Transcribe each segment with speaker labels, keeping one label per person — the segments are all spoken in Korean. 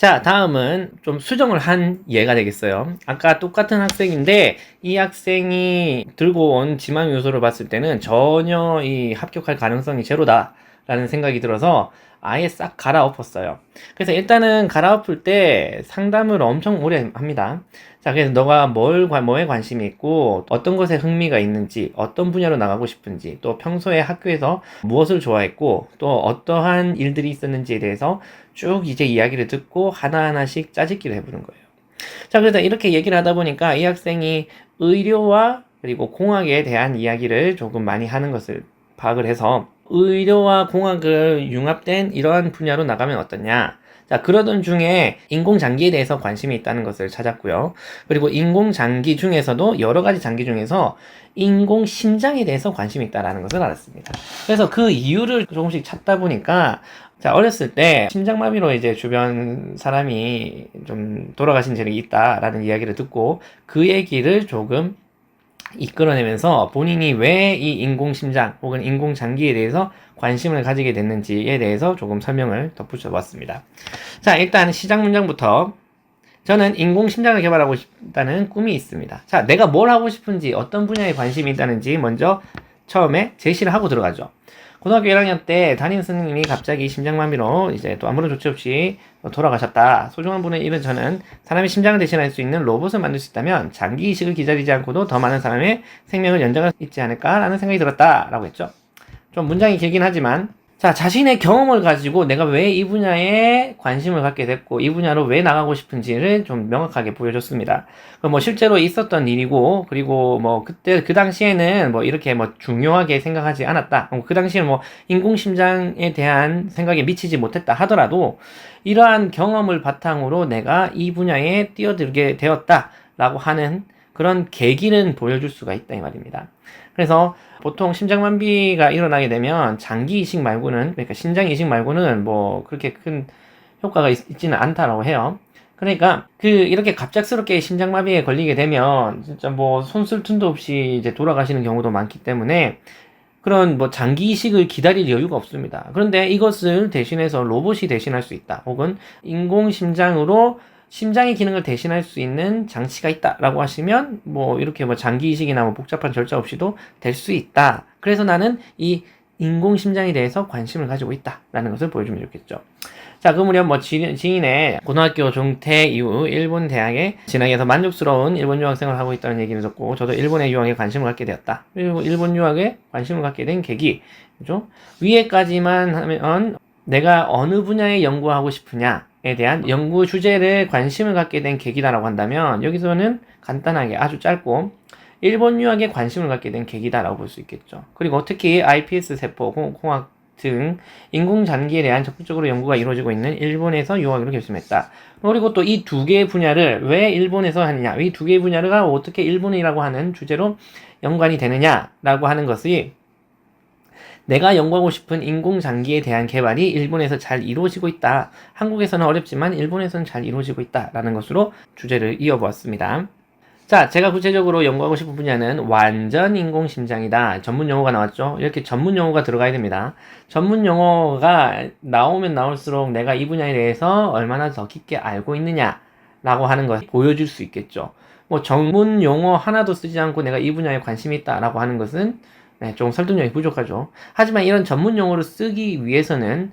Speaker 1: 자, 다음은 좀 수정을 한 예가 되겠어요. 아까 똑같은 학생인데 이 학생이 들고 온 지망 요소를 봤을 때는 전혀 이 합격할 가능성이 제로다 라는 생각이 들어서 아예 싹 갈아엎었어요. 그래서 일단은 갈아엎을 때 상담을 엄청 오래 합니다. 자, 그래서 너가 뭐에 관심이 있고 어떤 것에 흥미가 있는지, 어떤 분야로 나가고 싶은지, 또 평소에 학교에서 무엇을 좋아했고, 또 어떠한 일들이 있었는지에 대해서 쭉 이제 이야기를 듣고 하나하나씩 짜집기를 해보는 거예요. 자, 그래서 이렇게 얘기를 하다 보니까 이 학생이 의료와 그리고 공학에 대한 이야기를 조금 많이 하는 것을 파악을 해서 의료와 공학을 융합된 이러한 분야로 나가면 어떠냐. 자, 그러던 중에 인공장기에 대해서 관심이 있다는 것을 찾았고요. 그리고 인공장기 중에서도 여러 가지 장기 중에서 인공심장에 대해서 관심이 있다는 것을 알았습니다. 그래서 그 이유를 조금씩 찾다 보니까 자, 어렸을 때 심장마비로 이제 주변 사람이 좀 돌아가신 적이 있다라는 이야기를 듣고 그 얘기를 조금 이끌어내면서 본인이 왜 이 인공심장 혹은 인공장기에 대해서 관심을 가지게 됐는지에 대해서 조금 설명을 덧붙여 봤습니다. 자, 일단 시작 문장부터 저는 인공심장을 개발하고 싶다는 꿈이 있습니다. 자, 내가 뭘 하고 싶은지 어떤 분야에 관심이 있다는지 먼저 처음에 제시를 하고 들어가죠. 고등학교 1학년 때 담임 선생님이 갑자기 심장마비로 이제 또 아무런 조치 없이 돌아가셨다. 소중한 분의 잃은 저는 사람의 심장을 대신할 수 있는 로봇을 만들 수 있다면 장기 이식을 기다리지 않고도 더 많은 사람의 생명을 연장할 수 있지 않을까라는 생각이 들었다라고 했죠. 좀 문장이 길긴 하지만 자, 자신의 경험을 가지고 내가 왜 이 분야에 관심을 갖게 됐고, 이 분야로 왜 나가고 싶은지를 좀 명확하게 보여줬습니다. 뭐 실제로 있었던 일이고, 그리고 뭐 그때, 그 당시에는 뭐 이렇게 뭐 중요하게 생각하지 않았다. 그 당시에는 뭐 인공심장에 대한 생각에 미치지 못했다 하더라도, 이러한 경험을 바탕으로 내가 이 분야에 뛰어들게 되었다라고 하는 그런 계기는 보여줄 수가 있다, 이 말입니다. 그래서 보통 심장마비가 일어나게 되면 장기 이식 말고는, 그러니까 신장 이식 말고는 뭐 그렇게 큰 효과가 있지는 않다라고 해요. 그러니까 이렇게 갑작스럽게 심장마비에 걸리게 되면 진짜 뭐 손 쓸 틈도 없이 이제 돌아가시는 경우도 많기 때문에 그런 뭐 장기 이식을 기다릴 여유가 없습니다. 그런데 이것을 대신해서 로봇이 대신할 수 있다. 혹은 인공심장으로 심장의 기능을 대신할 수 있는 장치가 있다라고 하시면 뭐 이렇게 뭐 장기 이식이나 뭐 복잡한 절차 없이도 될 수 있다. 그래서 나는 이 인공심장에 대해서 관심을 가지고 있다라는 것을 보여주면 좋겠죠. 자, 그 무렵 뭐 지인의 고등학교 중퇴 이후 일본 대학에 진학해서 만족스러운 일본 유학 생활을 하고 있다는 얘기를 듣고 저도 일본의 유학에 관심을 갖게 되었다. 그리고 일본 유학에 관심을 갖게 된 계기, 그죠? 위에까지만 하면 내가 어느 분야에 연구하고 싶으냐에 대한 연구 주제를 관심을 갖게 된 계기다라고 한다면 여기서는 간단하게 아주 짧고 일본 유학에 관심을 갖게 된 계기다라고 볼 수 있겠죠. 그리고 특히 iPS 세포, 공학 등 인공장기에 대한 적극적으로 연구가 이루어지고 있는 일본에서 유학으로 결심했다. 그리고 또 이 두 개의 분야를 왜 일본에서 하느냐, 이 두 개의 분야가 어떻게 일본이라고 하는 주제로 연관이 되느냐라고 하는 것이 내가 연구하고 싶은 인공장기에 대한 개발이 일본에서 잘 이루어지고 있다. 한국에서는 어렵지만 일본에서는 잘 이루어지고 있다라는 것으로 주제를 이어보았습니다. 자, 제가 구체적으로 연구하고 싶은 분야는 완전 인공심장이다. 전문 용어가 나왔죠? 이렇게 전문 용어가 들어가야 됩니다. 전문 용어가 나오면 나올수록 내가 이 분야에 대해서 얼마나 더 깊게 알고 있느냐라고 하는 것을 보여줄 수 있겠죠. 뭐 전문 용어 하나도 쓰지 않고 내가 이 분야에 관심이 있다라고 하는 것은 조금 설득력이 부족하죠. 하지만 이런 전문 용어를 쓰기 위해서는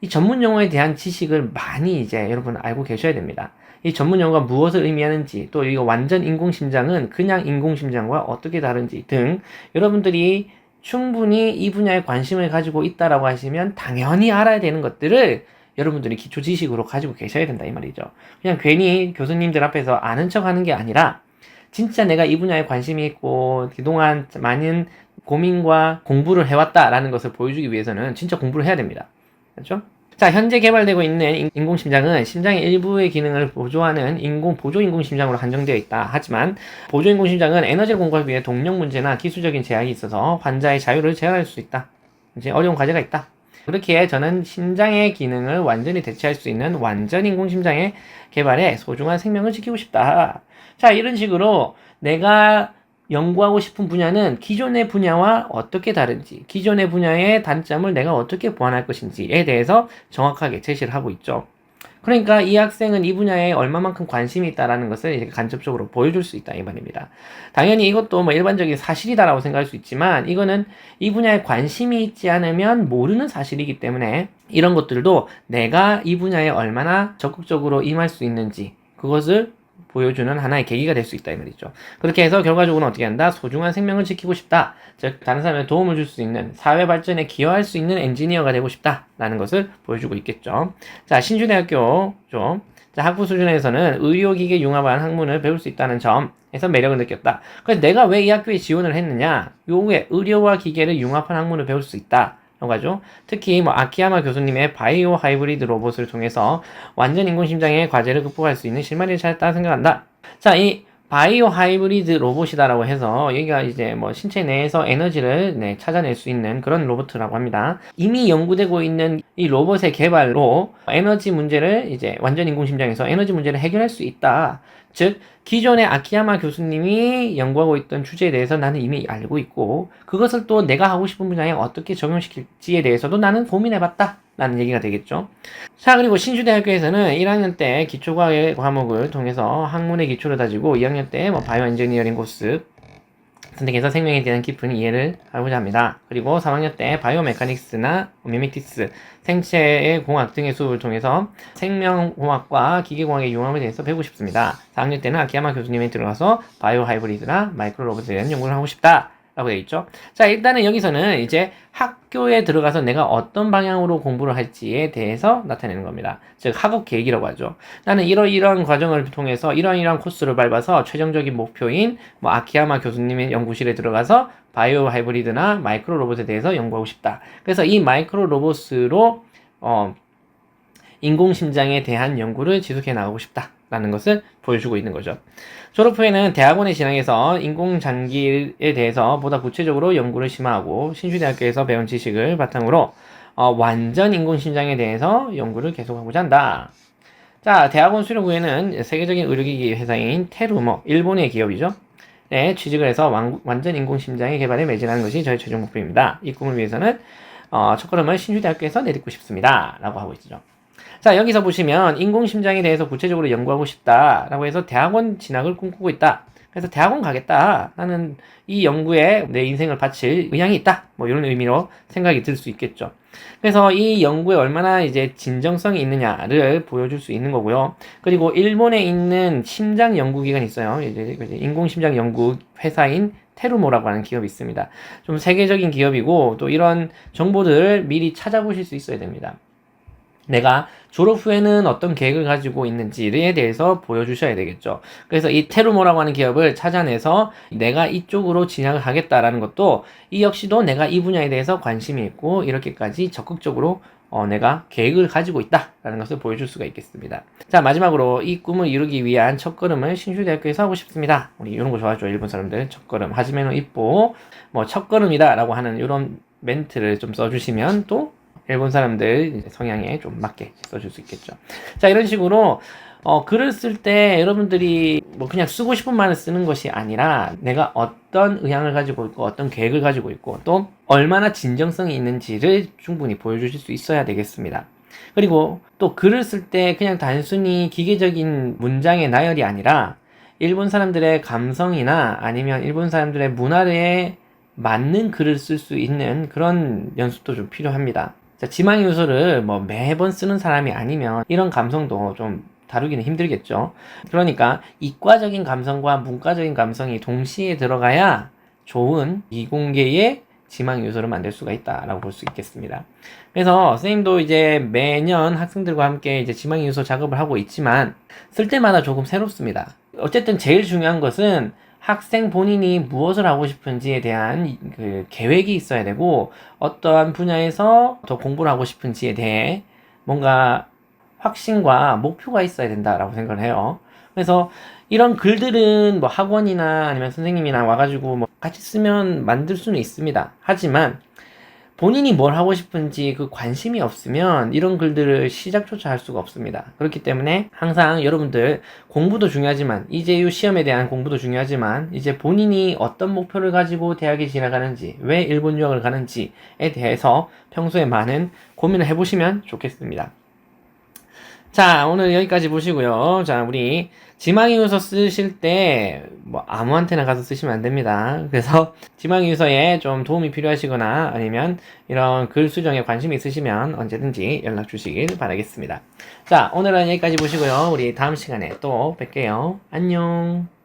Speaker 1: 이 전문 용어에 대한 지식을 많이 이제 여러분 알고 계셔야 됩니다. 이 전문 용어가 무엇을 의미하는지, 또 이거 완전 인공심장은 그냥 인공심장과 어떻게 다른지 등 여러분들이 충분히 이 분야에 관심을 가지고 있다라고 하시면 당연히 알아야 되는 것들을 여러분들이 기초 지식으로 가지고 계셔야 된다 이 말이죠. 그냥 괜히 교수님들 앞에서 아는 척 하는 게 아니라 진짜 내가 이 분야에 관심이 있고 그동안 많은 고민과 공부를 해왔다라는 것을 보여주기 위해서는 진짜 공부를 해야 됩니다. 그렇죠? 자, 현재 개발되고 있는 인공심장은 심장의 일부의 기능을 보조하는 보조 인공심장으로 한정되어 있다. 하지만 보조 인공심장은 에너지를 공급하기 위해 동력 문제나 기술적인 제약이 있어서 환자의 자유를 제한할 수 있다. 이제 어려운 과제가 있다. 그렇기에 저는 심장의 기능을 완전히 대체할 수 있는 완전 인공심장의 개발에 소중한 생명을 지키고 싶다. 자, 이런 식으로 내가 연구하고 싶은 분야는 기존의 분야와 어떻게 다른지, 기존의 분야의 단점을 내가 어떻게 보완할 것인지에 대해서 정확하게 제시를 하고 있죠. 그러니까 이 학생은 이 분야에 얼마만큼 관심이 있다라는 것을 이렇게 간접적으로 보여줄 수 있다 이 말입니다. 당연히 이것도 뭐 일반적인 사실이다라고 생각할 수 있지만 이거는 이 분야에 관심이 있지 않으면 모르는 사실이기 때문에 이런 것들도 내가 이 분야에 얼마나 적극적으로 임할 수 있는지 그것을 보여주는 하나의 계기가 될 수 있다 이 말이죠. 그렇게 해서 결과적으로는 어떻게 한다? 소중한 생명을 지키고 싶다. 즉 다른 사람에 도움을 줄 수 있는 사회 발전에 기여할 수 있는 엔지니어가 되고 싶다라는 것을 보여주고 있겠죠. 자, 신주대학교 자, 학부 수준에서는 의료기계 융합한 학문을 배울 수 있다는 점에서 매력을 느꼈다. 그래서 내가 왜 이 학교에 지원을 했느냐? 요게 의료와 기계를 융합한 학문을 배울 수 있다. 라고 하죠. 특히 아키야마 교수님의 바이오 하이브리드 로봇을 통해서 완전 인공심장의 과제를 극복할 수 있는 실마리를 찾았다 생각한다. 자, 이 바이오 하이브리드 로봇이다라고 해서 여기가 이제 신체 내에서 에너지를 찾아낼 수 있는 그런 로봇이라고 합니다. 이미 연구되고 있는 이 로봇의 개발로 에너지 문제를 이제 완전 인공심장에서 에너지 문제를 해결할 수 있다. 즉 기존의 아키야마 교수님이 연구하고 있던 주제에 대해서 나는 이미 알고 있고 그것을 또 내가 하고 싶은 분야에 어떻게 적용시킬지에 대해서도 나는 고민해봤다 라는 얘기가 되겠죠. 자, 그리고 신주대학교에서는 1학년 때 기초과학 과목을 통해서 학문의 기초를 다지고 2학년 때 바이오 엔지니어링 코스 선택해서 생명에 대한 깊은 이해를 하고자 합니다. 그리고 3학년 때 바이오 메카닉스나 미메틱스, 생체의 공학 등의 수업을 통해서 생명공학과 기계공학의 융합에 대해서 배우고 싶습니다. 4학년 때는 아키야마 교수님이 들어가서 바이오 하이브리드나 마이크로 로봇에 대한 연구를 하고 싶다. 라고 되어 있죠. 자, 일단은 여기서는 이제 학교에 들어가서 내가 어떤 방향으로 공부를 할지에 대해서 나타내는 겁니다. 즉, 학업 계획이라고 하죠. 나는 이러이러한 과정을 통해서 이러이러한 코스를 밟아서 최종적인 목표인 아키야마 교수님의 연구실에 들어가서 바이오 하이브리드나 마이크로 로봇에 대해서 연구하고 싶다. 그래서 이 마이크로 로봇으로 인공심장에 대한 연구를 지속해 나가고 싶다. 라는 것을 보여주고 있는 거죠. 졸업 후에는 대학원에 진학해서 인공장기에 대해서 보다 구체적으로 연구를 심화하고 신주대학교에서 배운 지식을 바탕으로 완전 인공심장에 대해서 연구를 계속하고자 한다. 자, 대학원 수료 후에는 세계적인 의료기기 회사인 테루모, 일본의 기업이죠. 네, 취직을 해서 완전 인공심장의 개발에 매진하는 것이 저의 최종 목표입니다. 이 꿈을 위해서는 첫걸음을 신주대학교에서 내딛고 싶습니다. 라고 하고 있죠. 자, 여기서 보시면 인공심장에 대해서 구체적으로 연구하고 싶다라고 해서 대학원 진학을 꿈꾸고 있다. 그래서 대학원 가겠다. 나는 이 연구에 내 인생을 바칠 의향이 있다. 이런 의미로 생각이 들 수 있겠죠. 그래서 이 연구에 얼마나 이제 진정성이 있느냐를 보여줄 수 있는 거고요. 그리고 일본에 있는 심장 연구기관이 있어요. 이제 인공심장 연구 회사인 테루모라고 하는 기업이 있습니다. 좀 세계적인 기업이고 또 이런 정보들을 미리 찾아보실 수 있어야 됩니다. 내가 졸업 후에는 어떤 계획을 가지고 있는지에 대해서 보여주셔야 되겠죠. 그래서 이 테루모라고 하는 기업을 찾아내서 내가 이쪽으로 진학을 하겠다라는 것도 이 역시도 내가 이 분야에 대해서 관심이 있고 이렇게까지 적극적으로 내가 계획을 가지고 있다라는 것을 보여줄 수가 있겠습니다. 자, 마지막으로 이 꿈을 이루기 위한 첫걸음을 신주대학교에서 하고 싶습니다. 우리 이런 거 좋아하죠. 일본 사람들. 첫걸음 하지메노 이뽀 첫걸음이다 라고 하는 이런 멘트를 좀 써주시면 또 일본 사람들 성향에 좀 맞게 써줄 수 있겠죠. 자, 이런 식으로 글을 쓸 때 여러분들이 그냥 쓰고 싶은 말을 쓰는 것이 아니라 내가 어떤 의향을 가지고 있고 어떤 계획을 가지고 있고 또 얼마나 진정성이 있는지를 충분히 보여주실 수 있어야 되겠습니다. 그리고 또 글을 쓸 때 그냥 단순히 기계적인 문장의 나열이 아니라 일본 사람들의 감성이나 아니면 일본 사람들의 문화에 맞는 글을 쓸 수 있는 그런 연습도 좀 필요합니다. 자, 지망 요소를 매번 쓰는 사람이 아니면 이런 감성도 좀 다루기는 힘들겠죠. 그러니까 이과적인 감성과 문과적인 감성이 동시에 들어가야 좋은 이공계의 지망 요소를 만들 수가 있다라고 볼 수 있겠습니다. 그래서 선생님도 이제 매년 학생들과 함께 이제 지망 요소 작업을 하고 있지만 쓸 때마다 조금 새롭습니다. 어쨌든 제일 중요한 것은 학생 본인이 무엇을 하고 싶은지에 대한 그 계획이 있어야 되고 어떠한 분야에서 더 공부를 하고 싶은지에 대해 뭔가 확신과 목표가 있어야 된다라고 생각을 해요. 그래서 이런 글들은 학원이나 아니면 선생님이나 와가지고 같이 쓰면 만들 수는 있습니다. 하지만 본인이 뭘 하고 싶은지 그 관심이 없으면 이런 글들을 시작조차 할 수가 없습니다. 그렇기 때문에 항상 여러분들 공부도 중요하지만 이제유 시험에 대한 공부도 중요하지만 이제 본인이 어떤 목표를 가지고 대학에 진학하는지 왜 일본 유학을 가는지에 대해서 평소에 많은 고민을 해보시면 좋겠습니다. 자, 오늘 여기까지 보시고요. 자, 우리 지망이유서 쓰실 때, 뭐, 아무한테나 가서 쓰시면 안 됩니다. 그래서 지망이유서에 좀 도움이 필요하시거나 아니면 이런 글 수정에 관심이 있으시면 언제든지 연락 주시길 바라겠습니다. 자, 오늘은 여기까지 보시고요. 우리 다음 시간에 또 뵐게요. 안녕.